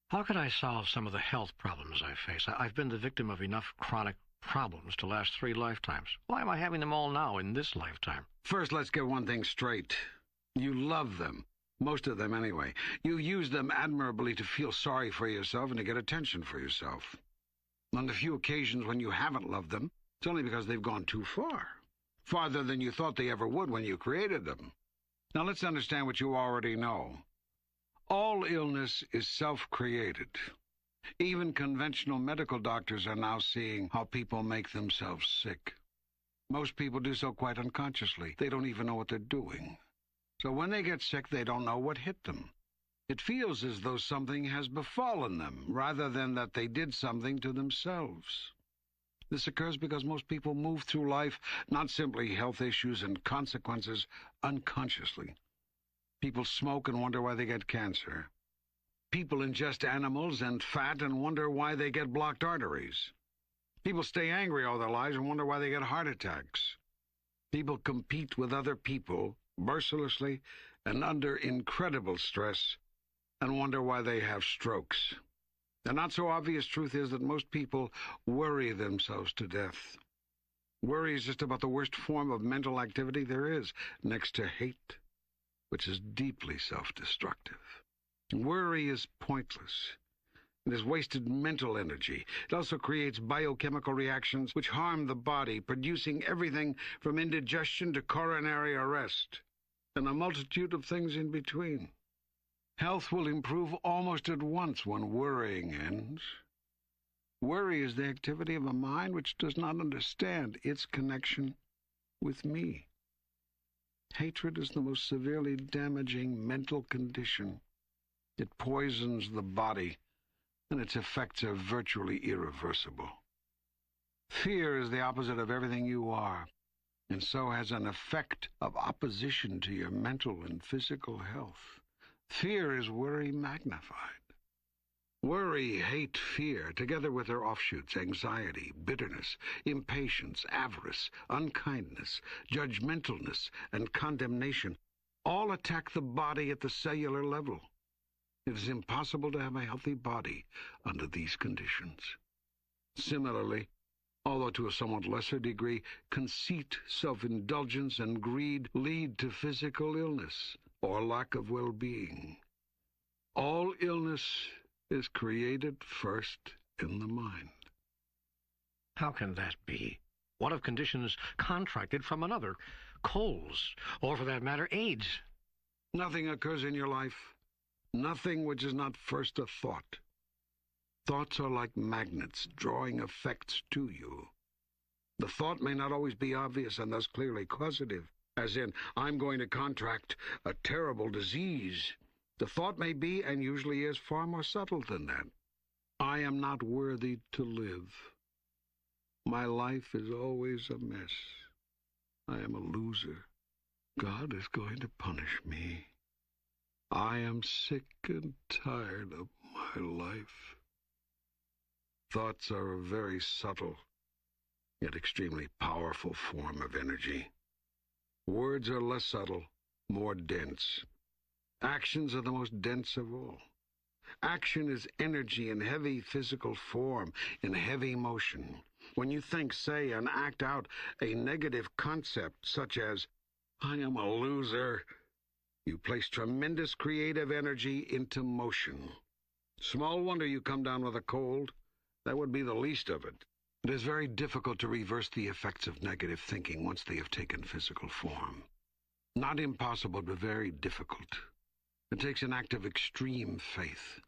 How could I solve some of the health problems I face? I've been the victim of enough chronic problems to last 3 lifetimes. Why am I having them all now in this lifetime? First, let's get one thing straight. You love them. Most of them, anyway. You use them admirably to feel sorry for yourself and to get attention for yourself. On the few occasions when you haven't loved them, it's only because they've gone too far. Farther than you thought they ever would when you created them. Now let's understand what you already know. All illness is self-created. Even conventional medical doctors are now seeing how people make themselves sick. Most people do so quite unconsciously. They don't even know what they're doing. So when they get sick, they don't know what hit them. It feels as though something has befallen them, rather than that they did something to themselves. This occurs because most people move through life not simply health issues and consequences unconsciously. People smoke and wonder why they get cancer. People ingest animals and fat and wonder why they get blocked arteries. People stay angry all their lives and wonder why they get heart attacks. People compete with other people mercilessly and under incredible stress and wonder why they have strokes. The not-so-obvious truth is that most people worry themselves to death. Worry is just about the worst form of mental activity there is, next to hate, which is deeply self-destructive. Worry is pointless. It is wasted mental energy. It also creates biochemical reactions which harm the body, producing everything from indigestion to coronary arrest, and a multitude of things in between. Health will improve almost at once when worrying ends. Worry is the activity of a mind which does not understand its connection with me. Hatred is the most severely damaging mental condition. It poisons the body, and its effects are virtually irreversible. Fear is the opposite of everything you are, and so has an effect of opposition to your mental and physical health. Fear is worry magnified. Worry, hate, fear, together with their offshoots, anxiety, bitterness, impatience, avarice, unkindness, judgmentalness, and condemnation, all attack the body at the cellular level. It is impossible to have a healthy body under these conditions. Similarly, although to a somewhat lesser degree, conceit, self-indulgence, and greed lead to physical illness or lack of well-being. All illness is created first in the mind. How can that be? What if conditions contracted from another? Colds, or for that matter, AIDS? Nothing occurs in your life. Nothing which is not first a thought. Thoughts are like magnets, drawing effects to you. The thought may not always be obvious and thus clearly causative, as in, I'm going to contract a terrible disease. The thought may be, and usually is, far more subtle than that. I am not worthy to live. My life is always a mess. I am a loser. God is going to punish me. I am sick and tired of my life. Thoughts are a very subtle, yet extremely powerful form of energy. Words are less subtle, more dense. Actions are the most dense of all. Action is energy in heavy physical form, in heavy motion. When you think, say, and act out a negative concept such as, I am a loser, you place tremendous creative energy into motion. Small wonder you come down with a cold. That would be the least of it. It is very difficult to reverse the effects of negative thinking once they have taken physical form. Not impossible, but very difficult. It takes an act of extreme faith.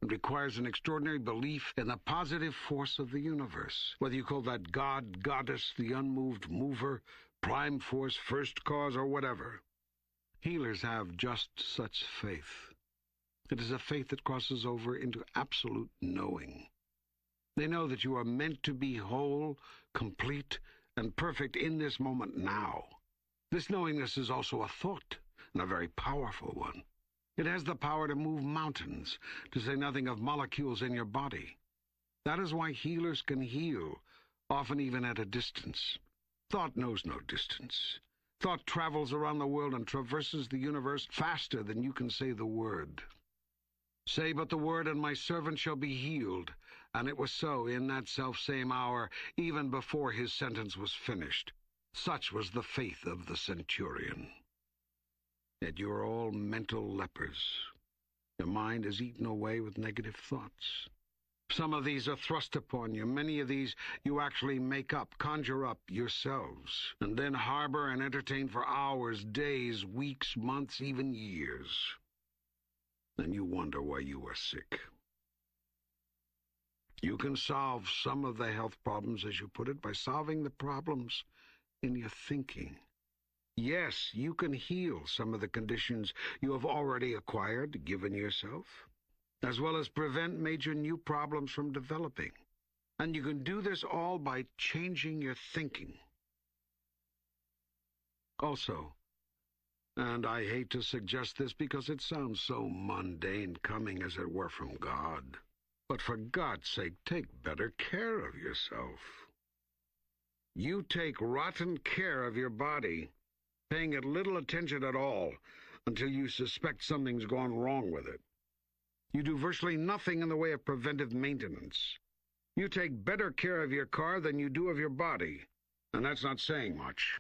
It requires an extraordinary belief in the positive force of the universe, whether you call that God, Goddess, the unmoved mover, prime force, first cause, or whatever. Healers have just such faith. It is a faith that crosses over into absolute knowing. They know that you are meant to be whole, complete, and perfect in this moment now. This knowingness is also a thought, and a very powerful one. It has the power to move mountains, to say nothing of molecules in your body. That is why healers can heal, often even at a distance. Thought knows no distance. Thought travels around the world and traverses the universe faster than you can say the word. Say but the word, and my servant shall be healed. And it was so in that selfsame hour, even before his sentence was finished. Such was the faith of the centurion. Yet you are all mental lepers. Your mind is eaten away with negative thoughts. Some of these are thrust upon you. Many of these you actually make up, conjure up yourselves, and then harbor and entertain for hours, days, weeks, months, even years. Then you wonder why you are sick. You can solve some of the health problems, as you put it, by solving the problems in your thinking. Yes, you can heal some of the conditions you have already acquired, given yourself, as well as prevent major new problems from developing. And you can do this all by changing your thinking. Also, and I hate to suggest this because it sounds so mundane, coming as it were from God, but for God's sake, take better care of yourself. You take rotten care of your body, paying it little attention at all until you suspect something's gone wrong with it. You do virtually nothing in the way of preventive maintenance. You take better care of your car than you do of your body, and that's not saying much.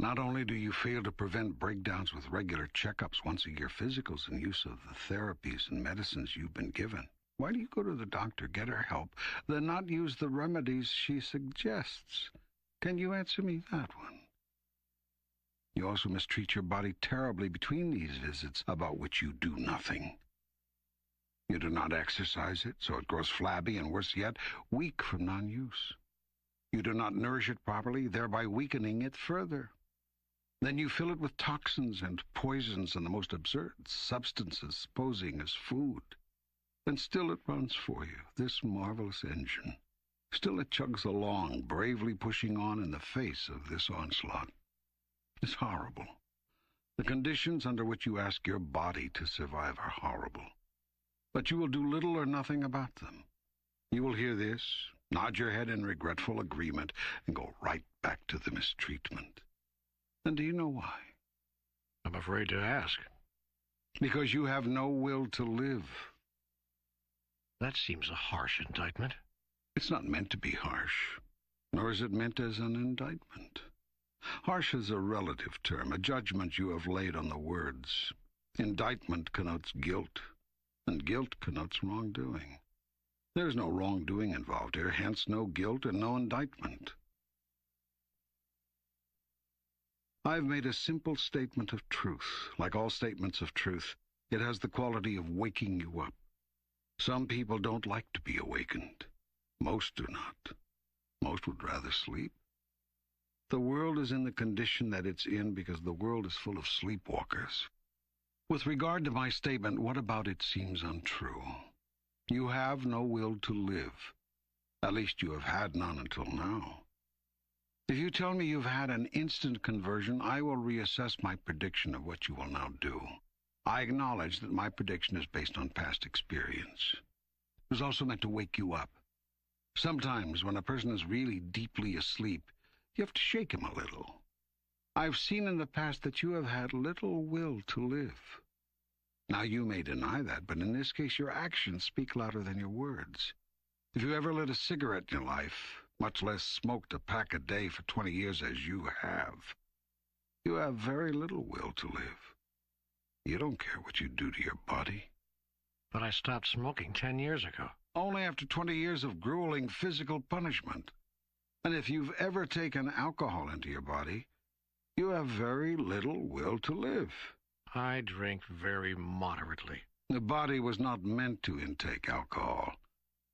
Not only do you fail to prevent breakdowns with regular checkups, once-a-year physicals, and use of the therapies and medicines you've been given. Why do you go to the doctor, get her help, then not use the remedies she suggests? Can you answer me that one? You also mistreat your body terribly between these visits, about which you do nothing. You do not exercise it, so it grows flabby and, worse yet, weak from non-use. You do not nourish it properly, thereby weakening it further. Then you fill it with toxins and poisons and the most absurd substances, posing as food. And still it runs for you, this marvelous engine. Still it chugs along, bravely pushing on in the face of this onslaught. It's horrible. The conditions under which you ask your body to survive are horrible. But you will do little or nothing about them. You will hear this, nod your head in regretful agreement, and go right back to the mistreatment. And do you know why? I'm afraid to ask. Because you have no will to live. That seems a harsh indictment. It's not meant to be harsh, nor is it meant as an indictment. Harsh is a relative term, a judgment you have laid on the words. Indictment connotes guilt, and guilt connotes wrongdoing. There is no wrongdoing involved here, hence no guilt and no indictment. I've made a simple statement of truth. Like all statements of truth, it has the quality of waking you up. Some people don't like to be awakened. Most do not. Most would rather sleep. The world is in the condition that it's in because the world is full of sleepwalkers. With regard to my statement, what about it seems untrue? You have no will to live. At least you have had none until now. If you tell me you've had an instant conversion, I will reassess my prediction of what you will now do. I acknowledge that my prediction is based on past experience. It was also meant to wake you up. Sometimes, when a person is really deeply asleep, you have to shake him a little. I've seen in the past that you have had little will to live. Now, you may deny that, but in this case, your actions speak louder than your words. If you ever lit a cigarette in your life, much less smoked a pack a day for 20 years as you have very little will to live. You don't care what you do to your body. But I stopped smoking 10 years ago. Only after 20 years of grueling physical punishment. And if you've ever taken alcohol into your body, you have very little will to live. I drink very moderately. The body was not meant to intake alcohol.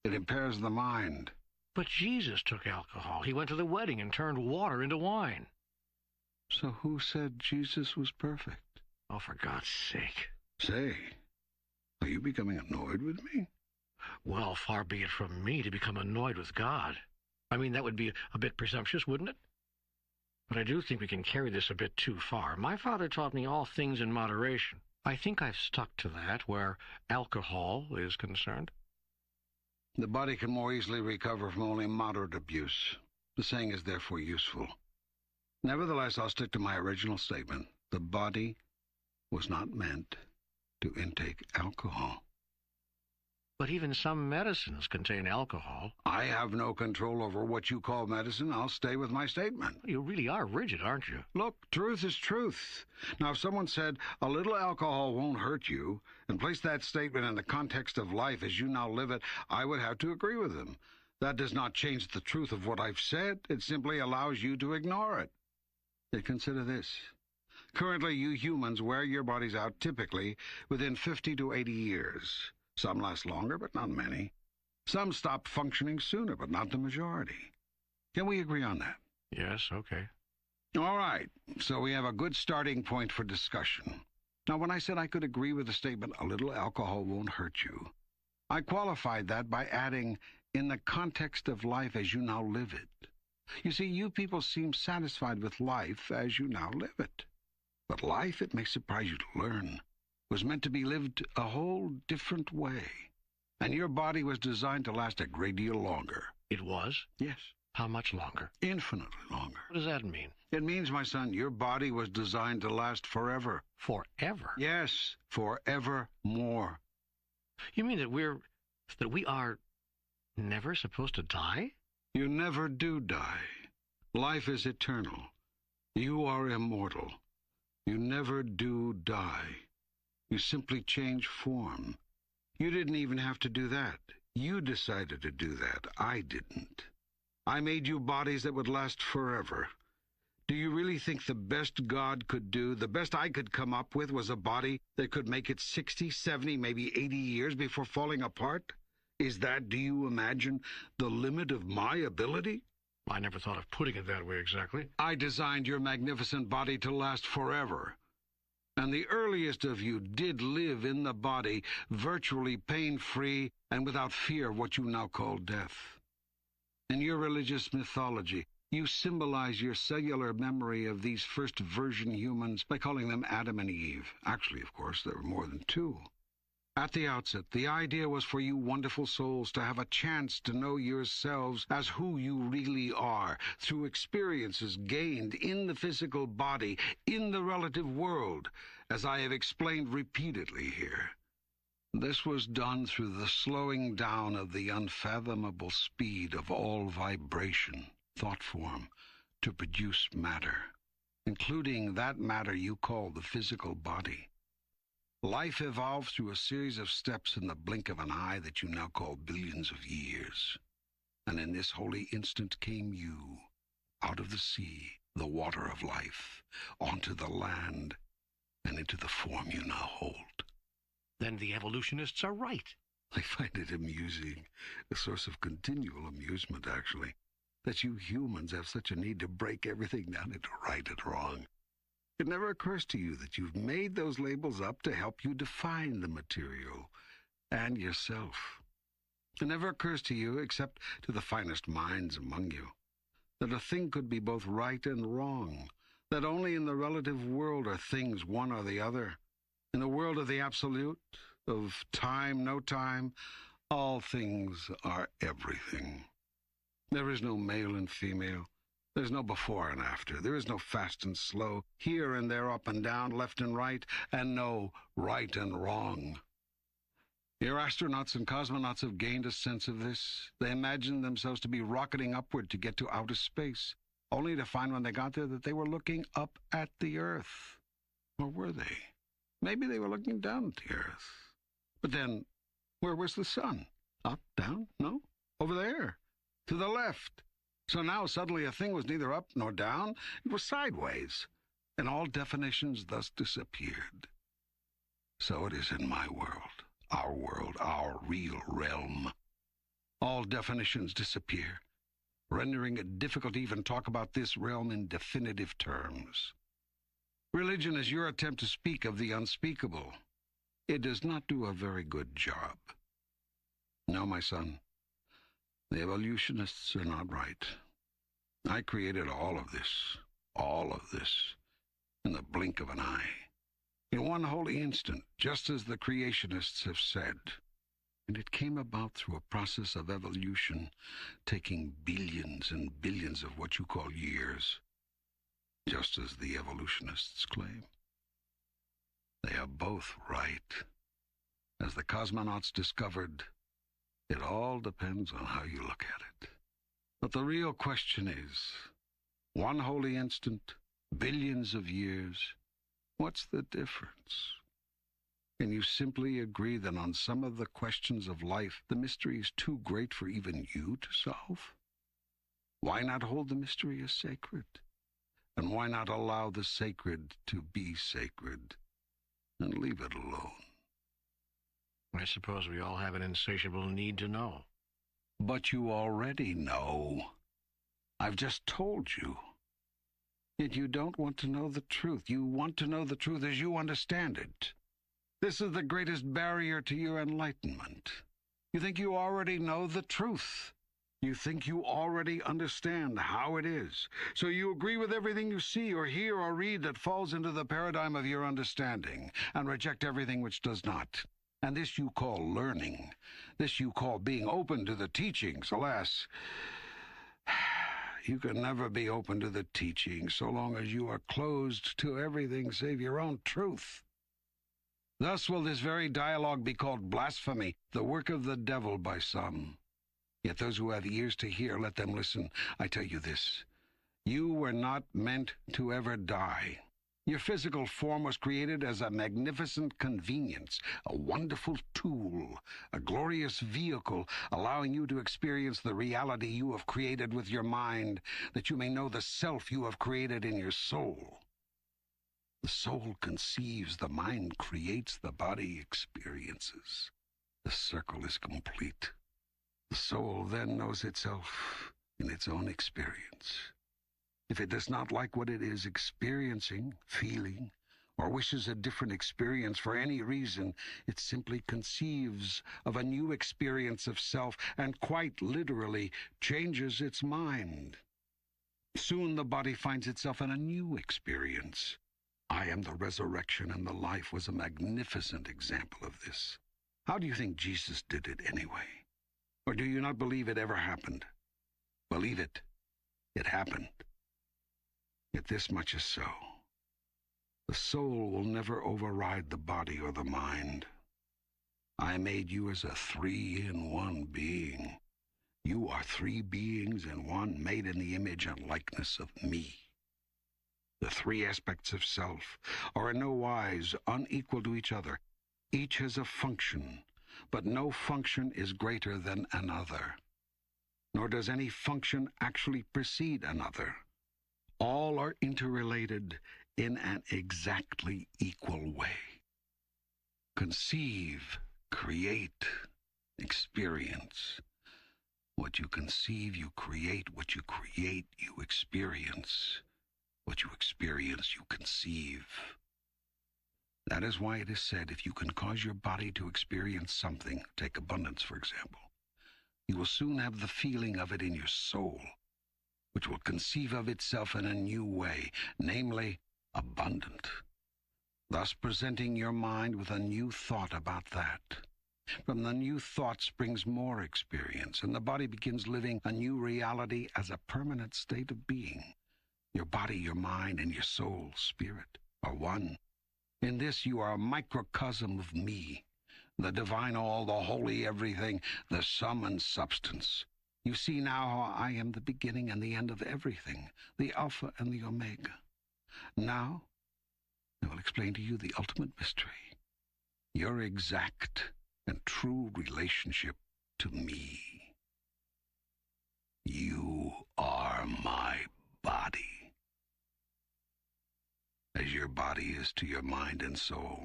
It impairs the mind. But Jesus took alcohol. He went to the wedding and turned water into wine. So who said Jesus was perfect? Oh, for God's sake. Say, are you becoming annoyed with me? Well, far be it from me to become annoyed with God. I mean, that would be a bit presumptuous, wouldn't it? But I do think we can carry this a bit too far. My father taught me all things in moderation. I think I've stuck to that where alcohol is concerned. The body can more easily recover from only moderate abuse. The saying is therefore useful. Nevertheless, I'll stick to my original statement. The body was not meant to intake alcohol. But even some medicines contain alcohol. I have no control over what you call medicine. I'll stay with my statement. You really are rigid, aren't you? Look, truth is truth. Now, if someone said a little alcohol won't hurt you, and placed that statement in the context of life as you now live it, I would have to agree with them. That does not change the truth of what I've said. It simply allows you to ignore it. Yet consider this. Currently, you humans wear your bodies out typically within 50 to 80 years. Some last longer, but not many. Some stop functioning sooner, but not the majority. Can we agree on that? Yes, okay. All right, so we have a good starting point for discussion. Now, when I said I could agree with the statement, a little alcohol won't hurt you, I qualified that by adding, in the context of life as you now live it. You see, you people seem satisfied with life as you now live it. But life, it may surprise you to learn, was meant to be lived a whole different way. And your body was designed to last a great deal longer. It was? Yes. How much longer? Infinitely longer. What does that mean? It means, my son, your body was designed to last forever. Forever? Yes, forevermore. You mean that we are never supposed to die? You never do die. Life is eternal. You are immortal. You never do die. You simply change form. You didn't even have to do that. You decided to do that. I didn't. I made you bodies that would last forever. Do you really think the best God could do, the best I could come up with, was a body that could make it 60, 70, maybe 80 years before falling apart? Is that, do you imagine, the limit of my ability? I never thought of putting it that way exactly. I designed your magnificent body to last forever. And the earliest of you did live in the body, virtually pain-free and without fear of what you now call death. In your religious mythology, you symbolize your cellular memory of these first virgin humans by calling them Adam and Eve. Actually, of course, there were more than two. At the outset, the idea was for you wonderful souls to have a chance to know yourselves as who you really are, through experiences gained in the physical body, in the relative world, as I have explained repeatedly here. This was done through the slowing down of the unfathomable speed of all vibration, thought form, to produce matter, including that matter you call the physical body. Life evolved through a series of steps in the blink of an eye that you now call billions of years. And in this holy instant came you, out of the sea, the water of life, onto the land, and into the form you now hold. Then the evolutionists are right. I find it amusing, a source of continual amusement, actually, that you humans have such a need to break everything down into right and wrong. It never occurs to you that you've made those labels up to help you define the material and yourself. It never occurs to you, except to the finest minds among you, that a thing could be both right and wrong, that only in the relative world are things one or the other. In the world of the absolute, of time, no time, all things are everything. There is no male and female. There's no before and after. There is no fast and slow, here and there, up and down, left and right, and no right and wrong. Your astronauts and cosmonauts have gained a sense of this. They imagined themselves to be rocketing upward to get to outer space, only to find when they got there that they were looking up at the Earth. Or were they? Maybe they were looking down at the Earth. But then, where was the sun? Up, down? No? Over there. To the left. So now suddenly a thing was neither up nor down. It was sideways. And all definitions thus disappeared. So it is in my world, our real realm. All definitions disappear, rendering it difficult to even talk about this realm in definitive terms. Religion is your attempt to speak of the unspeakable. It does not do a very good job. No, my son, the evolutionists are not right. I created all of this, in the blink of an eye, in one holy instant, just as the creationists have said. And it came about through a process of evolution, taking billions and billions of what you call years, just as the evolutionists claim. They are both right. As the cosmonauts discovered, it all depends on how you look at it. But the real question is, one holy instant, billions of years, what's the difference? Can you simply agree that on some of the questions of life, the mystery is too great for even you to solve? Why not hold the mystery as sacred? And why not allow the sacred to be sacred and leave it alone? I suppose we all have an insatiable need to know. But you already know. I've just told you. Yet you don't want to know the truth. You want to know the truth as you understand it. This is the greatest barrier to your enlightenment. You think you already know the truth. You think you already understand how it is. So you agree with everything you see or hear or read that falls into the paradigm of your understanding and reject everything which does not. And this you call learning. This you call being open to the teachings. Alas, you can never be open to the teachings so long as you are closed to everything save your own truth. Thus will this very dialogue be called blasphemy, the work of the devil by some. Yet those who have ears to hear, let them listen. I tell you this, you were not meant to ever die. Your physical form was created as a magnificent convenience, a wonderful tool, a glorious vehicle, allowing you to experience the reality you have created with your mind, that you may know the self you have created in your soul. The soul conceives, the mind creates, the body experiences. The circle is complete. The soul then knows itself in its own experience. If it does not like what it is experiencing, feeling, or wishes a different experience for any reason, it simply conceives of a new experience of self and quite literally changes its mind. Soon the body finds itself in a new experience. I am the resurrection and the life was a magnificent example of this. How do you think Jesus did it anyway? Or do you not believe it ever happened? Believe it. It happened. Yet this much is so. The soul will never override the body or the mind. I made you as a 3-in-1 being. You are 3 beings in one, made in the image and likeness of me. The 3 aspects of self are in no wise unequal to each other. Each has a function, but no function is greater than another. Nor does any function actually precede another. All are interrelated in an exactly equal way. Conceive, create, experience. What you conceive, you create. What you create, you experience. What you experience, you conceive. That is why it is said, if you can cause your body to experience something, take abundance, for example, you will soon have the feeling of it in your soul, which will conceive of itself in a new way, namely, abundant, thus presenting your mind with a new thought about that. From the new thought springs more experience, and the body begins living a new reality as a permanent state of being. Your body, your mind, and your soul, spirit, are one. In this you are a microcosm of me, the divine all, the holy everything, the sum and substance. You see now how I am the beginning and the end of everything, the Alpha and the Omega. Now, I will explain to you the ultimate mystery, your exact and true relationship to me. You are my body. As your body is to your mind and soul,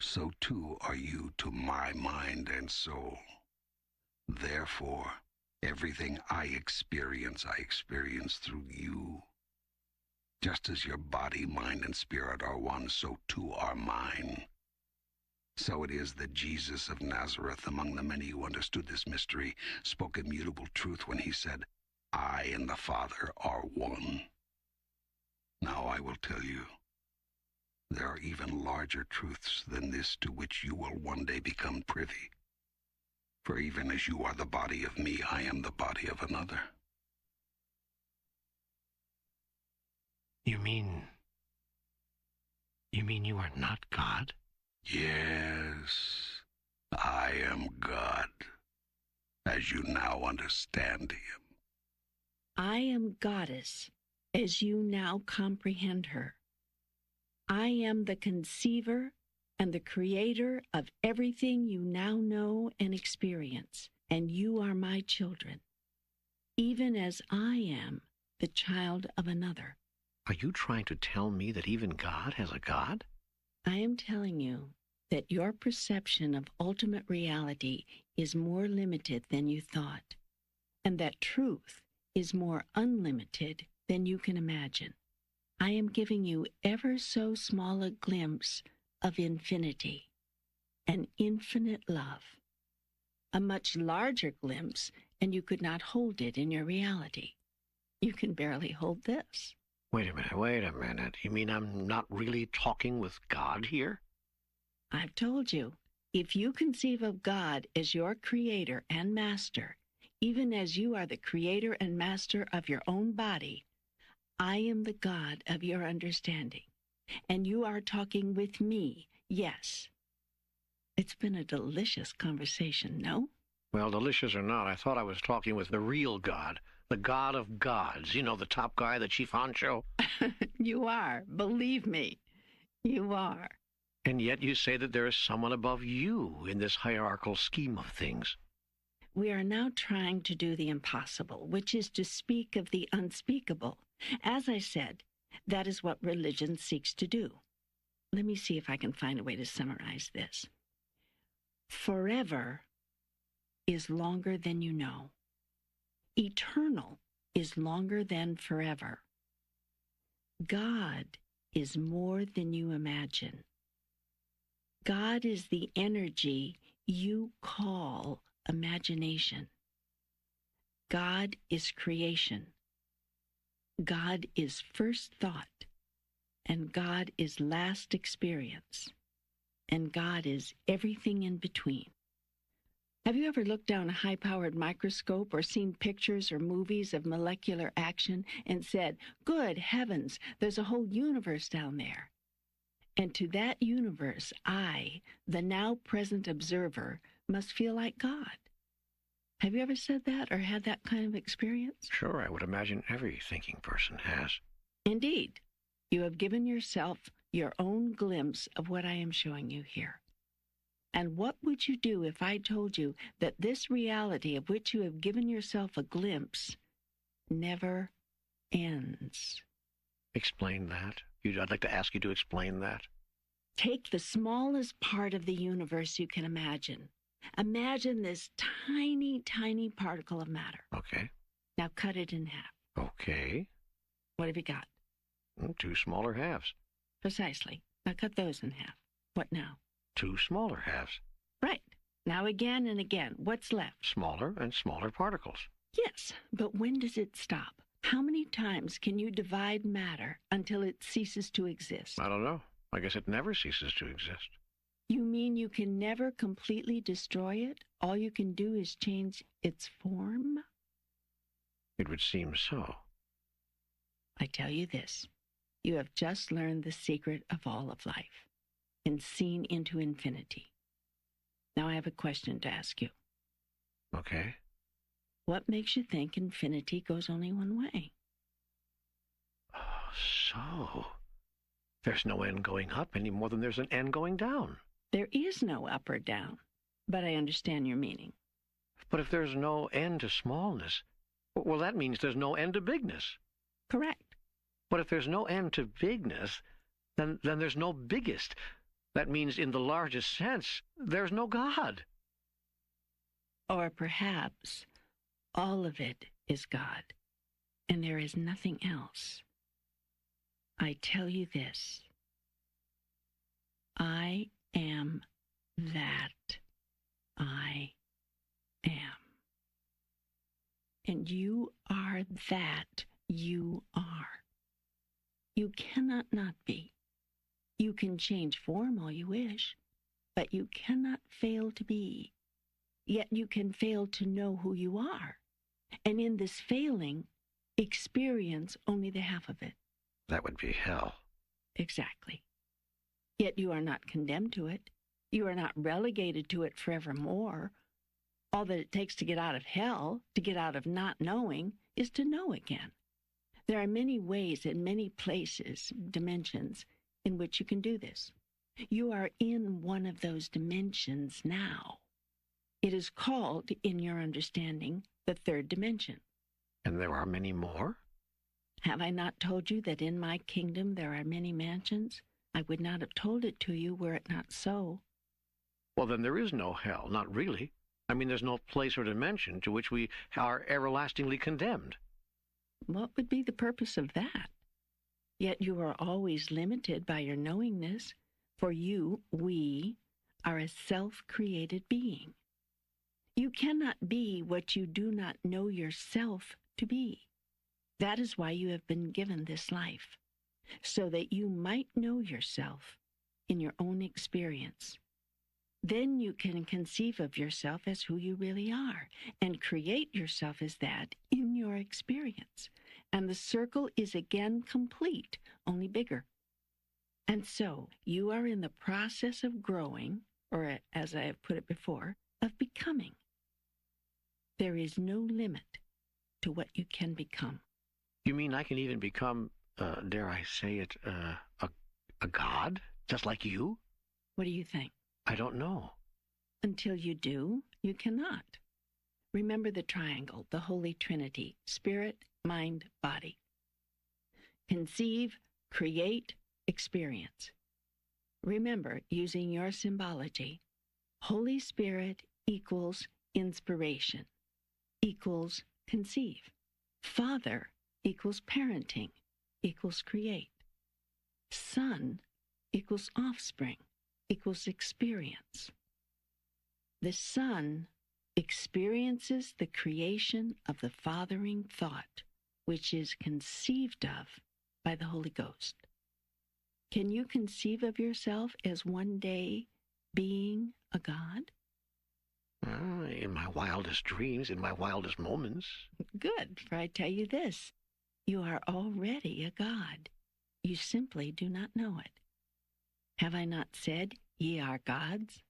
so too are you to my mind and soul. Therefore, everything I experience through you. Just as your body, mind, and spirit are one, so too are mine. So it is that Jesus of Nazareth, among the many who understood this mystery, spoke immutable truth when he said, I and the Father are one. Now I will tell you, there are even larger truths than this to which you will one day become privy. For even as you are the body of me, I am the body of another. You mean You mean you are not God? Yes, I am God, as you now understand him. I am Goddess, as you now comprehend her. I am the conceiver and the creator of everything you now know and experience, and you are my children, even as I am the child of another. Are you trying to tell me that even God has a God? I am telling you that your perception of ultimate reality is more limited than you thought, and that truth is more unlimited than you can imagine. I am giving you ever so small a glimpse of infinity, an infinite love, a much larger glimpse, and you could not hold it in your reality. You can barely hold this. Wait a minute. You mean I'm not really talking with God here? I've told you, if you conceive of God as your creator and master, even as you are the creator and master of your own body, I am the God of your understanding, and you are talking with me, yes. It's been a delicious conversation, no? Well, delicious or not, I thought I was talking with the real God, the God of gods. You know, the top guy, the chief honcho. You are, believe me, you are. And yet you say that there is someone above you in this hierarchical scheme of things. We are now trying to do the impossible, which is to speak of the unspeakable. As I said, that is what religion seeks to do. Let me see if I can find a way to summarize this. Forever is longer than you know. Eternal is longer than forever. God is more than you imagine. God is the energy you call imagination. God is creation. God is first thought, and God is last experience, and God is everything in between. Have you ever looked down a high-powered microscope or seen pictures or movies of molecular action and said, "Good heavens, there's a whole universe down there"? And to that universe, I, the now present observer, must feel like God. Have you ever said that or had that kind of experience? Sure, I would imagine every thinking person has. Indeed. You have given yourself your own glimpse of what I am showing you here. And what would you do if I told you that this reality of which you have given yourself a glimpse never ends? Explain that. I'd like to ask you to explain that. Take the smallest part of the universe you can imagine. Imagine this tiny, tiny particle of matter. Okay. Now cut it in half. Okay. What have you got? 2 smaller halves. Precisely. Now cut those in half. What now? 2 smaller halves. Right. Now again and again. What's left? Smaller and smaller particles. Yes, but when does it stop? How many times can you divide matter until it ceases to exist? I don't know. I guess it never ceases to exist. You mean you can never completely destroy it? All you can do is change its form? It would seem so. I tell you this. You have just learned the secret of all of life and seen into infinity. Now I have a question to ask you. Okay. What makes you think infinity goes only one way? Oh, so there's no end going up any more than there's an end going down. There is no up or down, but I understand your meaning. But if there's no end to smallness, well, that means there's no end to bigness. Correct. But if there's no end to bigness, then there's no biggest. That means, in the largest sense, there's no God. Or perhaps all of it is God, and there is nothing else. I tell you this. I am that I am. And you are that you are. You cannot not be. You can change form all you wish, but you cannot fail to be. Yet you can fail to know who you are. And in this failing, experience only the half of it. That would be hell. Exactly. Yet you are not condemned to it. You are not relegated to it forevermore. All that it takes to get out of hell, to get out of not knowing, is to know again. There are many ways and many places, dimensions, in which you can do this. You are in one of those dimensions now. It is called, in your understanding, the third dimension. And there are many more? Have I not told you that in my kingdom there are many mansions? I would not have told it to you were it not so. Well, then there is no hell, not really. I mean, there's no place or dimension to which we are everlastingly condemned. What would be the purpose of that? Yet you are always limited by your knowingness, for you, we, are a self-created being. You cannot be what you do not know yourself to be. That is why you have been given this life, so that you might know yourself in your own experience. Then you can conceive of yourself as who you really are and create yourself as that in your experience. And the circle is again complete, only bigger. And so you are in the process of growing, or as I have put it before, of becoming. There is no limit to what you can become. You mean I can even become, dare I say it, a god, just like you? What do you think? I don't know. Until you do, you cannot. Remember the triangle, the Holy Trinity, spirit, mind, body. Conceive, create, experience. Remember, using your symbology, Holy Spirit equals inspiration, equals conceive. Father equals parenting, equals create. Son equals offspring, equals experience. The Son experiences the creation of the fathering thought, which is conceived of by the Holy Ghost. Can you conceive of yourself as one day being a god? In my wildest dreams, in my wildest moments. Good, for I tell you this, you are already a god. You simply do not know it. Have I not said, ye are gods?